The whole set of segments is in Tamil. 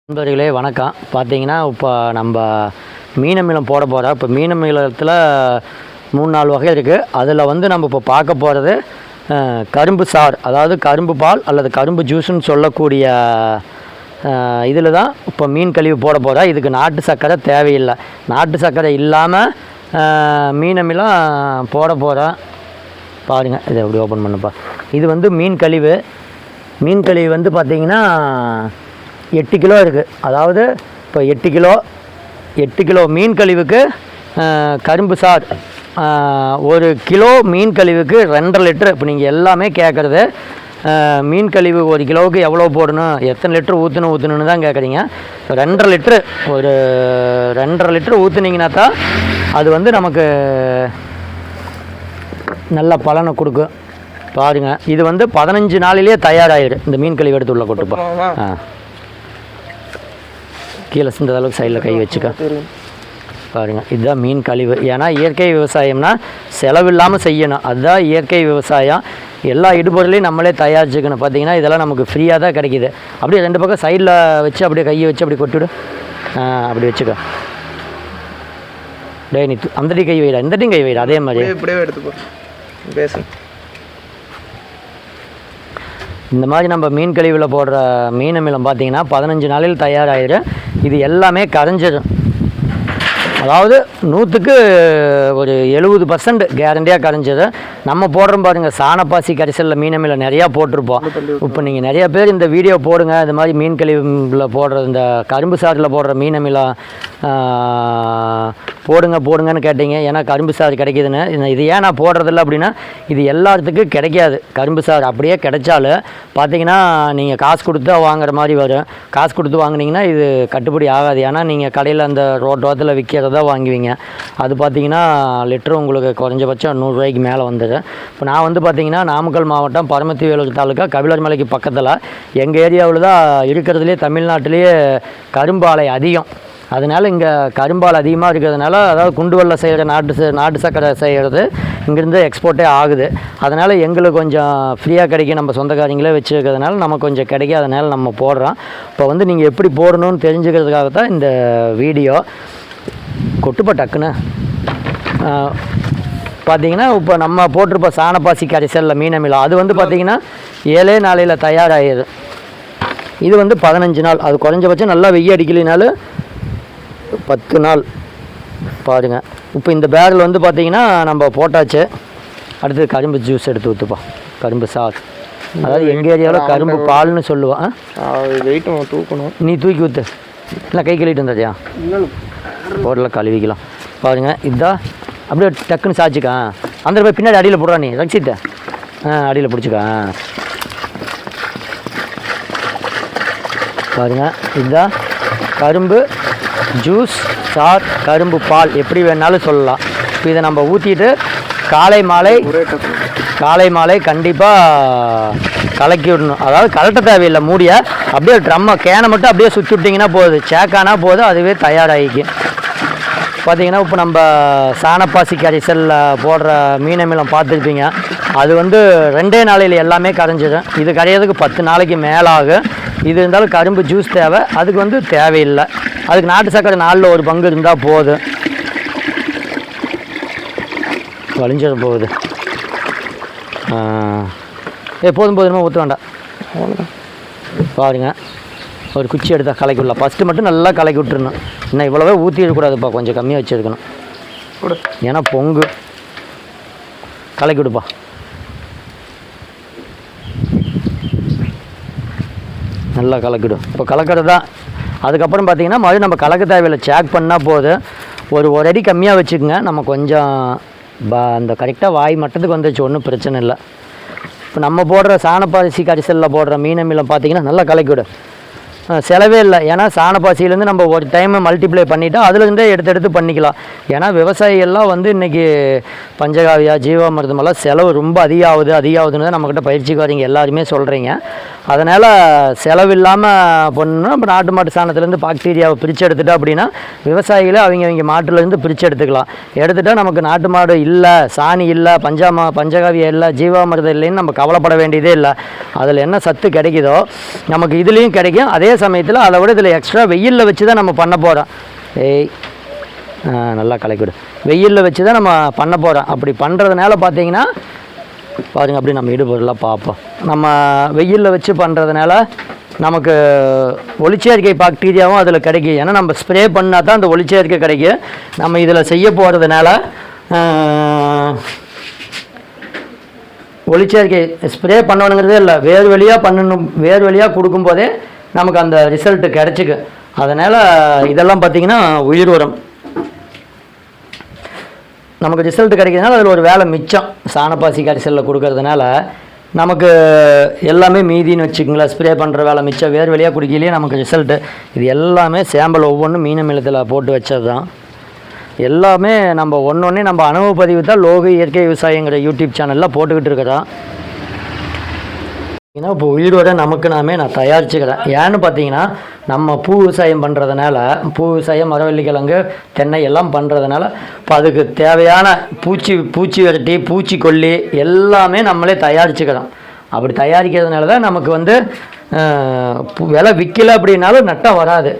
நண்பர்களே வணக்கம். பார்த்தீங்கன்னா இப்போ நம்ம மீன் அமிலம் போட போகிறோம். இப்போ மீன் அமிலத்தில் 3-4 வகை இருக்குது. அதில் வந்து நம்ம இப்போ பார்க்க போகிறது கரும்பு சாறு, அதாவது கரும்பு பால் அல்லது கரும்பு ஜூஸுன்னு சொல்லக்கூடிய இதில் தான் இப்போ மீன் கழிவு போட போகிறோம். இதுக்கு நாட்டு சர்க்கரை தேவையில்லை. நாட்டு சர்க்கரை இல்லாமல் மீன் அமிலம் போட போகிறோம். பாருங்கள், இதை எப்படி ஓப்பன் பண்ணப்பா. இது வந்து மீன் கழிவு. மீன் கழிவு வந்து பார்த்திங்கன்னா 8 கிலோ இருக்குது. அதாவது இப்போ 8 கிலோ மீன் கழிவுக்கு கரும்பு சார் 1 கிலோ மீன் கழிவுக்கு 2.5 லிட்டரு. இப்போ நீங்கள் எல்லாமே கேட்குறது மீன் கழிவு 1 கிலோவுக்கு எவ்வளோ போடணும், எத்தனை லிட்டரு ஊற்றணுன்னு தான் கேட்குறீங்க. 2.5 லிட்டரு, ஒரு 2.5 லிட்டரு ஊற்றுனீங்கன்னா தான் அது வந்து நமக்கு நல்ல பலனை கொடுக்கும். பாருங்கள், இது வந்து 15 நாளிலேயே தயாராகிடும். இந்த மீன் கழிவு எடுத்து உள்ள கொட்டுப்பா. கீழே சிந்த அளவுக்கு சைடில் கை வச்சுக்க. பாருங்கள், இதுதான் மீன் கழிவு. ஏன்னா இயற்கை விவசாயம்னா செலவில்லாமல் செய்யணும். அதுதான் இயற்கை விவசாயம். எல்லா இடுபொருளையும் நம்மளே தயாரிச்சுக்கணும். பார்த்தீங்கன்னா இதெல்லாம் நமக்கு ஃப்ரீயாக தான் கிடைக்கிது. அப்படியே 2 பக்கம் சைடில் வச்சு அப்படியே கையை வச்சு அப்படி கொட்டிவிடு. அப்படி வச்சுக்க. டே நீ அந்த டீ கை வைடா, இந்த டீ கை வைடா. அதே மாதிரி இப்படியே எடுத்துப்போ. பேசு. இந்த மாதிரி நம்ம மீன் கழிவில் போடுற மீன் அமிலம் பார்த்திங்கன்னா 15 நாளில் தயாராகிடும். இது எல்லாமே கரைஞ்சிடும். அதாவது 100க்கு ஒரு 70% கேரண்டியாக கரைஞ்சிடும். நம்ம போடுறோம் பாருங்கள், சாணப்பாசி கரைசலில் மீன் அமிலம் நிறையா போட்டிருப்போம். இப்போ நீங்கள் நிறையா பேர் இந்த வீடியோ போடுங்க, இது மாதிரி மீன் கழிவில் போடுற இந்த கரும்பு சாறில் போடுற மீன் அமிலம் போடுங்கன்னு கேட்டீங்க. ஏன்னா கரும்பு சாறு கிடைக்கிதுன்னு. இது ஏன் நான் போடுறதில்ல அப்படின்னா, இது எல்லாத்துக்கும் கிடைக்காது. கரும்பு சாறு அப்படியே கிடைச்சாலும் பார்த்தீங்கன்னா நீங்கள் காசு கொடுத்து தான் வாங்குற மாதிரி வரும். காசு கொடுத்து வாங்கினீங்கன்னா இது கட்டுப்படி ஆகாது. ஏன்னா நீங்கள் கடையில் அந்த ரோட்டோரத்தில் விற்கிறதா வாங்குவீங்க. அது பார்த்தீங்கன்னா லிட்டரு உங்களுக்கு குறைஞ்சபட்சம் 100 ரூபாய்க்கு மேலே வந்துடும். இப்போ நான் வந்து பார்த்தீங்கன்னா நாமக்கல் மாவட்டம் பரமத்தி வேலூர் தாலுக்கா கபிலர்மலைக்கு பக்கத்தில் எங்கள் ஏரியாவில் தான் இருக்கிறதுலே தமிழ்நாட்டிலேயே கரும்பு ஆலை அதிகம். அதனால் இங்கே கரும்பால் அதிகமாக இருக்கிறதுனால, அதாவது குண்டு வெள்ளை செய்கிற நாட்டு சர்க்கரை செய்கிறது இங்கேருந்து எக்ஸ்போர்ட்டே ஆகுது. அதனால் எங்களுக்கு கொஞ்சம் ஃப்ரீயாக கிடைக்கும். நம்ம சொந்தக்காரங்களே வச்சுருக்கிறதுனால நமக்கு கொஞ்சம் கிடைக்கும். அதனால் நம்ம போடுறோம். இப்போ வந்து நீங்கள் எப்படி போடணும்னு தெரிஞ்சுக்கிறதுக்காக தான் இந்த வீடியோ. கொட்டுப்பா டக்குன்னு. பார்த்திங்கன்னா இப்போ நம்ம போட்டிருப்ப சாணப்பாசி கரைசலில் மீன் அமிலம் அது வந்து பார்த்திங்கன்னா 7 நாளையில் தயாராகிடுது. இது வந்து 15 நாள். அது குறைஞ்சபட்சம் நல்லா வெய்ய அடிக்கலினாலும் 10 நாள். பாருங்கள், இப்போ இந்த பேரில் வந்து பார்த்திங்கன்னா நம்ம போட்டாச்சு. அடுத்து கரும்பு ஜூஸ் எடுத்து ஊற்றுப்பா. கரும்பு சாறு, அதாவது எங்கள் ஏரியாவில் கரும்பு பால்னு சொல்லுவான். வெயிட் தூக்கணும். நீ தூக்கி ஊற்று. இல்லை கை கழுவிட்டு வந்தாச்சியா போடலாம், கழுவிக்கலாம். பாருங்கள், இதுதான் அப்படியே டக்குன்னு சாய்ச்சிக்கா. அந்த போய் பின்னாடி அடியில் போடுறா நீ ரக்ஷித்தை. அடியில் பிடிச்சிக்கா. பாருங்கள், இதுதான் கரும்பு ஜூஸ் சார், கரும்பு பால் எப்படி வேணாலும் சொல்லலாம். இப்போ இதை நம்ம ஊற்றிட்டு காலை மாலை கண்டிப்பாக கலக்கி விடணும். அதாவது கலட்ட தேவையில்லை, மூடிய அப்படியே ட்ரம்மை கேனை மட்டும் அப்படியே சுற்றி விட்டிங்கன்னா போதும். சேக்கானா போதும், அதுவே தயாராகிக்கும். பார்த்திங்கன்னா இப்போ நம்ம சாணப்பாசி கரைசலில் போடுற மீன் அமிலம் பார்த்துருப்பீங்க. அது வந்து 2 நாளையில் எல்லாமே கரைஞ்சிடும். இது கரையிறதுக்கு 10 நாளைக்கு மேலாகும். இது இருந்தாலும் கரும்பு ஜூஸ் தேவை, அதுக்கு வந்து தேவையில்லை. அதுக்கு நாட்டு சர்க்கரை 4ல் 1 பங்கு இருந்தால் போதும். வலிஞ்சிட போகுது. போதுமா ஊற்ற வேண்டாம். பாருங்க, ஒரு குச்சி எடுத்தால் கலக்கி விடலாம். ஃபஸ்ட்டு மட்டும் நல்லா கலக்கி விட்டுருணும். இன்னும் இவ்வளோவே ஊற்றிடக்கூடாதுப்பா, கொஞ்சம் கம்மியாக வச்சுருக்கணும். ஏன்னா பொங்கு. கலக்கி விடுப்பா. நல்லா கலக்கிடும். இப்போ கலக்கிறது தான். அதுக்கப்புறம் பார்த்திங்கன்னா மறுபடியும் நம்ம கலக்க தேவையில்லை, சேக் பண்ணால் போதும். ஒரு அடி கம்மியாக வச்சுக்கோங்க. நம்ம கொஞ்சம் அந்த கரெக்டாக வாய் மட்டத்துக்கு வந்துச்சு, ஒன்றும் பிரச்சனை இல்லை. இப்போ நம்ம போடுற சாணப்பாசி கரைசலில் போடுற மீன் அமிலம் பார்த்திங்கன்னா நல்லா கலக்கிவிடும். செலவே இல்லை. ஏன்னா சாணப்பாசியிலேருந்து நம்ம ஒரு டைம் மல்டிப்ளை பண்ணிவிட்டா அதுலேருந்தே எடுத்து பண்ணிக்கலாம். ஏன்னா விவசாயிகள்லாம் வந்து இன்றைக்கி பஞ்சகாவியா ஜீவாமிர்தமெல்லாம் செலவு ரொம்ப அதிகமாகுதுன்னு தான் நம்மக்கிட்ட பயிற்சிக்கு வரீங்க எல்லாருமே சொல்கிறீங்க. அதனால் செலவில்லாமல் பண்ணணும். நம்ம நாட்டு மாட்டு சாணத்துலேருந்து பாக்டீரியாவை பிரித்து எடுத்துட்டோம் அப்படின்னா விவசாயிகளை அவங்க மாட்டுலேருந்து பிரித்து எடுத்துக்கலாம். எடுத்துட்டால் நமக்கு நாட்டு மாடு இல்லை, சாணி இல்லை, பஞ்சகாவியம் இல்லை, ஜீவாமிர்தம் இல்லைன்னு நம்ம கவலைப்பட வேண்டியதே இல்லை. அதில் என்ன சத்து கிடைக்குதோ நமக்கு இதுலேயும் கிடைக்கும். அதே சமயத்தில் அதை விட இதில் எக்ஸ்ட்ரா வெயிலில் வச்சு தான் நம்ம பண்ண போகிறோம். நல்லா கலக்கிவிடு. வெயிலில் வச்சு தான் நம்ம பண்ண போகிறோம். அப்படி பண்ணுறதுனால பார்த்தீங்கன்னா பாருங்கள், அப்படி நம்ம இடுபொருளாக பார்ப்போம். நம்ம வெயிலில் வச்சு பண்ணுறதுனால நமக்கு ஒளிச்சேர்க்கை பாக்டீரியாவும் அதில் கிடைக்கும். ஏன்னா நம்ம ஸ்ப்ரே பண்ணால் தான் அந்த ஒளிச்சேர்க்கை கிடைக்கும். நம்ம இதில் செய்ய போகிறதுனால ஒளிச்சேர்க்கை ஸ்ப்ரே பண்ணணுங்கிறதே இல்லை, வேறு வழியாக பண்ணணும். வேறு வழியாக கொடுக்கும்போதே நமக்கு அந்த ரிசல்ட்டு கிடச்சிக்கு. அதனால் இதெல்லாம் பார்த்திங்கன்னா உயிர் உரம் நமக்கு ரிசல்ட் கிடைக்கிறதுனால அதில் ஒரு வேலை மிச்சம். சாணப்பாசி கரைசலில் கொடுக்கறதுனால நமக்கு எல்லாமே மீதின்னு வச்சுக்கோங்களேன். ஸ்ப்ரே பண்ணுற வேலை மிச்சம், வேறு வழியாக குடிக்கலையே நமக்கு ரிசல்ட்டு. இது எல்லாமே சாம்பிள் ஒவ்வொன்றும் மீன மிளத்தில் போட்டு வச்சது தான். எல்லாமே நம்ம ஒன்றொன்னே நம்ம அனுபவ பதிவு தான் லோகு இயற்கை விவசாயங்கிற யூடியூப் சேனலில் போட்டுக்கிட்டு இருக்கிறோம். ஏன்னா இப்போ உயிரோட நமக்கு நான் தயாரிச்சுக்கிறேன். ஏன்னு பார்த்தீங்கன்னா நம்ம பூ விவசாயம் பண்ணுறதுனால, பூ விவசாயம், மரவள்ளிக்கிழங்கு, தென்னை எல்லாம் பண்ணுறதுனால இப்போ அதுக்கு தேவையான பூச்சி விரட்டி, பூச்சிக்கொல்லி எல்லாமே நம்மளே தயாரிச்சுக்கிறோம். அப்படி தயாரிக்கிறதுனால தான் நமக்கு விலை விற்கலை அப்படின்னாலும் நட்டம் வராது.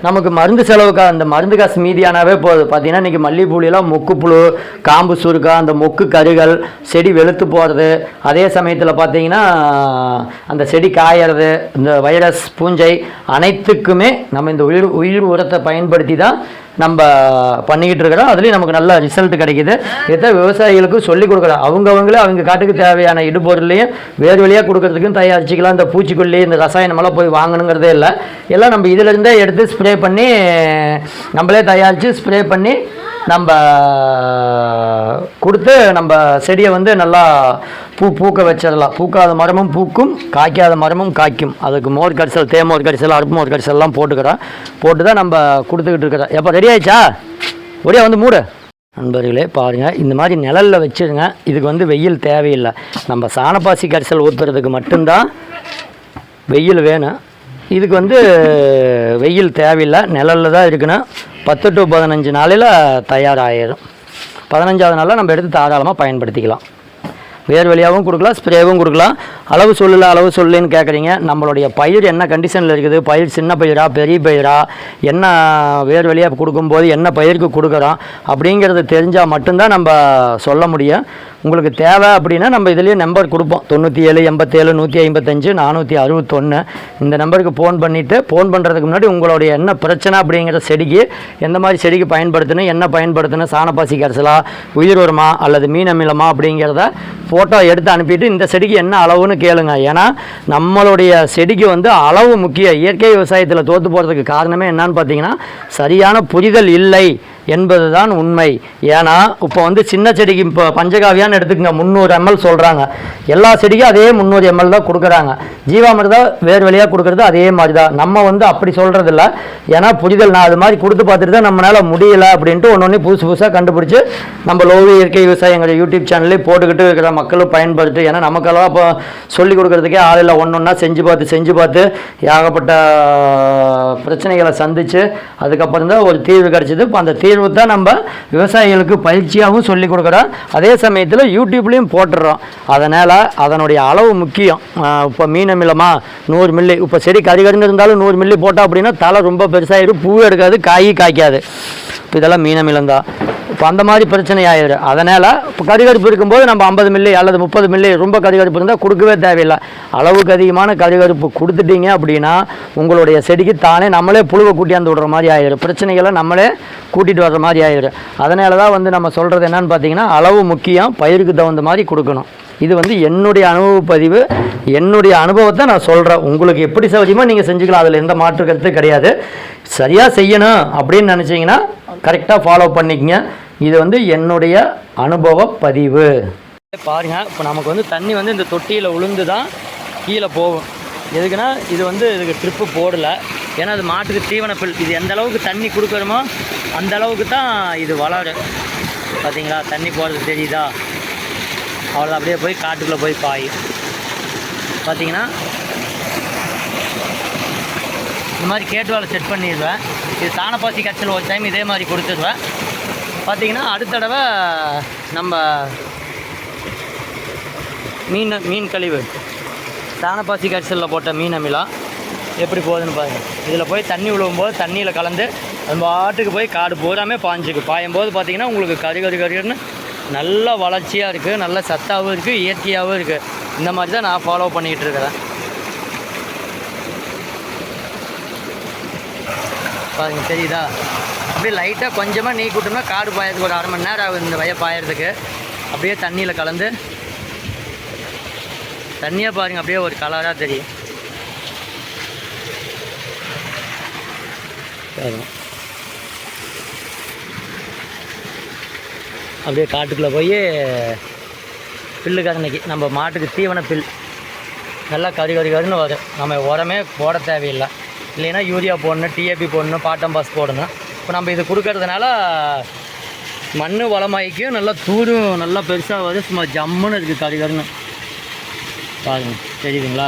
நமக்கு மருந்து செலவுக்கு அந்த மருந்து காசு மீதியானாவே போகுது. பார்த்திங்கன்னா இன்றைக்கி மல்லிகைப்பூலாம் மொக்கு புழு, காம்பு சுருக்கா, அந்த மொக்கு கருகள், செடி வெளுத்து போகிறது, அதே சமயத்தில் பார்த்திங்கன்னா அந்த செடி காயறது, இந்த வைரஸ், பூஞ்சை அனைத்துக்குமே நம்ம இந்த உயிர் உரத்தை பயன்படுத்தி தான் நம்ம பண்ணிக்கிட்டு இருக்கிறோம். அதுலேயும் நமக்கு நல்ல ரிசல்ட் கிடைக்கிது. இதை விவசாயிகளுக்கும் சொல்லிக் கொடுக்குறோம். அவங்களே அவங்க காட்டுக்கு தேவையான இடுபொருளையும் வேறு வழியாக கொடுக்கறதுக்கும் தயாரிச்சிக்கலாம். இந்த பூச்சிக்கொல்லி, இந்த ரசாயனமெல்லாம் போய் வாங்கணுங்கிறதே இல்லை. எல்லாம் நம்ம இதிலேருந்தே எடுத்து ஸ்ப்ரே பண்ணி நம்மளே தயாரித்து ஸ்ப்ரே பண்ணி நம்ம கொடுத்து நம்ம செடியை நல்லா பூக்க வச்சிடலாம். பூக்காத மரமும் பூக்கும், காய்க்காத மரமும் காய்க்கும். அதுக்கு மோர் கரிசல், தேமோர் கரிசல், அருப்பு மோர் கரிசல்லாம் போட்டு தான் நம்ம கொடுத்துக்கிட்டு இருக்கிறோம். எப்போ ரெடி ஆயிடுச்சா? ஒரே மூடு. நண்பர்களே பாருங்கள், இந்த மாதிரி நிழலில் வச்சுருங்க. இதுக்கு வெயில் தேவையில்லை. நம்ம சாணப்பாசி கரிசல் ஊற்றுறதுக்கு மட்டும்தான் வெயில் வேணும். இதுக்கு வெயில் தேவையில்லை, நிழலில் தான் இருக்கணும். 10 to 15 நாளில் தயாராகிடும். 15ஆவது நாளில் நம்ம எடுத்து தாராளமாக பயன்படுத்திக்கலாம். வேறு வழியாகவும் கொடுக்கலாம், ஸ்ப்ரேவும் கொடுக்கலாம். அளவு சொல்லுன்னு கேட்குறீங்க. நம்மளுடைய பயிர் என்ன கண்டிஷனில் இருக்குது, பயிர் சின்ன பயிரா, பெரிய பயிரா, என்ன வேறு வழியாக கொடுக்கும்போது என்ன பயிருக்கு கொடுக்குறோம் அப்படிங்கிறது தெரிஞ்சால் மட்டும்தான் நம்ம சொல்ல முடியும். உங்களுக்கு தேவை அப்படின்னா நம்ம இதுலேயே நம்பர் கொடுப்போம். 97 87 155 461 இந்த நம்பருக்கு ஃபோன் பண்ணிவிட்டு, ஃபோன் பண்ணுறதுக்கு முன்னாடி உங்களுடைய என்ன பிரச்சனை அப்படிங்கிற செடிக்கு எந்த மாதிரி செடிக்கு பயன்படுத்தணும், என்ன பயன்படுத்தணும், சாணப்பாசி கரைசலா, உயிர் உரமா அல்லது மீன் அமிலமா அப்படிங்கிறத ஃபோட்டோ எடுத்து அனுப்பிட்டு இந்த செடிக்கு என்ன அளவுன்னு கேளுங்க. ஏன்னா நம்மளுடைய செடிக்கு அளவு முக்கியம். இயற்கை விவசாயத்தில் தோற்று போகிறதுக்கு காரணமே என்னன்னு பார்த்தீங்கன்னா சரியான புரிதல் இல்லை என்பது தான் உண்மை. ஏன்னா இப்போ சின்ன செடிக்கு இப்போ பஞ்சகாவியான்னு எடுத்துக்கங்க, 300 ml சொல்கிறாங்க. எல்லா செடிக்கும் அதே 300 ml தான் கொடுக்குறாங்க. ஜீவாமிர்தம் வேறு வழியாக கொடுக்குறது அதே மாதிரி தான். நம்ம அப்படி சொல்கிறதில்ல. ஏன்னா புரிதல், நான் அது மாதிரி கொடுத்து பார்த்துட்டு தான் நம்மளால் முடியலை அப்படின்ட்டு ஒன்று புதுசாக கண்டுபிடிச்சி நம்ம லோகு இயற்கை விவசாயங்கிற யூடியூப் சேனல்லே போட்டுக்கிட்டு இருக்கிற மக்களும் பயன்படுத்து. ஏன்னா நமக்கெல்லாம் இப்போ சொல்லிக் கொடுக்குறதுக்கே ஆளில் ஒன்றா செஞ்சு பார்த்து ஏகப்பட்ட பிரச்சனைகளை சந்தித்து அதுக்கப்புறம் தான் ஒரு தீர்வு கிடச்சிது. இப்போ அந்த தீர்வு தான் நம்ம விவசாயிகளுக்கு பயிற்சியாகவும் சொல்லிக் கொடுக்குறோம். அதே சமயத்தில் யூடியூப்லேயும் போட்டுடுறோம். அதனால் அதனுடைய அளவு முக்கியம். இப்போ மீன் அமிலமா 100 மில்லி, இப்போ செடி கறிகறின்னு இருந்தாலும் 100 மில்லி போட்டால் அப்படின்னா தலை ரொம்ப பெருசாகிடும், பூ எடுக்காது, காய்க்காது. இப்போ இதெல்லாம் மீன் அமிலம் தான். இப்போ அந்த மாதிரி பிரச்சனை ஆகிடும். அதனால் இப்போ கறிகருப்பு இருக்கும்போது நம்ம 50 மில்லி அல்லது 30 மில்லி ரொம்ப கறிகருப்பு இருந்தால் கொடுக்கவே தேவையில்லை. அளவுக்கு அதிகமான கறிகருப்பு கொடுத்துட்டீங்க அப்படின்னா உங்களுடைய செடிக்கு தானே நம்மளே புழுவை கூட்டியாந்து விடுற மாதிரி ஆகிடும். பிரச்சனைகளை நம்மளே கூட்டிகிட்டு வர்ற மாதிரி ஆகிடும். அதனால தான் நம்ம சொல்கிறது என்னன்னு பார்த்தீங்கன்னா அளவு முக்கியம், பயிருக்கு தகுந்த மாதிரி கொடுக்கணும். இது என்னுடைய அனுபவ பதிவு, என்னுடைய அனுபவத்தை நான் சொல்கிறேன். உங்களுக்கு எப்படி சௌகரியமோ நீங்கள் செஞ்சுக்கலாம், அதில் எந்த மாற்று கருத்து கிடையாது. சரியாக செய்யணும் அப்படின்னு நினச்சிங்கன்னா கரெக்டாக ஃபாலோ பண்ணிக்கங்க. இது என்னுடைய அனுபவ பதிவு. பாருங்கள், இப்போ நமக்கு தண்ணி இந்த தொட்டியில் உளுந்து தான் கீழே போகும். எதுக்குன்னா இது இதுக்கு ட்ரிப்பு போடலை. ஏன்னா அது மாட்டுக்கு தீவன புல். இது எந்த அளவுக்கு தண்ணி கொடுக்குறோமோ அந்த அளவுக்கு தான் இது வளரும். பார்த்தீங்களா, தண்ணி போகிறது தெரியுதா? அவ்வளோ அப்படியே போய் காட்டுக்குள்ளே போய் பாயும். பார்த்தீங்கன்னா இந்த மாதிரி கேட்வாலை செட் பண்ணிடுவேன். இது சாணப்பாசி கரைச்சல் ஒரு டைம் இதே மாதிரி கொடுத்துடுவேன். பார்த்திங்கன்னா அடுத்த தடவை நம்ம மீன் கழிவு சாணப்பாசி கரைச்சலில் போட்ட மீன் அமிலம் எப்படி போகுதுன்னு பாருங்கள். இதில் போய் தண்ணி விழுவும்போது தண்ணியில் கலந்து அது பாட்டுக்கு போய் காடு பூராமே பாஞ்சுக்கு பாயும்போது பார்த்திங்கன்னா உங்களுக்கு கருன்னு நல்ல வளர்ச்சியாக இருக்குது, நல்ல சத்தாகவும் இருக்குது, இயற்கையாகவும் இருக்குது. இந்த மாதிரி தான் நான் ஃபாலோ பண்ணிகிட்டு இருக்கிறேன். பாருங்க தெரியுதா? அப்படியே லைட்டாக கொஞ்சமாக நீக்கி விட்டோம்னா காடு பாயறதுக்கு ஒரு 1/2 மணி நேரம் ஆகுது இந்த வய பாயறதுக்கு. அப்படியே தண்ணியில் கலந்து தண்ணியாக பாருங்கள், அப்படியே ஒரு கலராக தெரியும். அப்படியே காட்டுக்குள்ளே போய் புல்லு கரணைக்கு நம்ம மாட்டுக்கு தீவன புல் நல்லா கருன்னு வரும். நம்ம உரமே போட தேவையில்லை. இல்லைன்னா யூரியா போடணும், டிஏபி போடணும், பாட்டம்பாஸ் போடணும். இப்போ நம்ம இது கொடுக்கறதுனால மண் வளமாய்க்கும், நல்லா தூரும் நல்லா பெருசாக வருது. சும்மா ஜம்முன்னு இருக்குது கருன்னு பாருங்கள், தெரியுதுங்களா?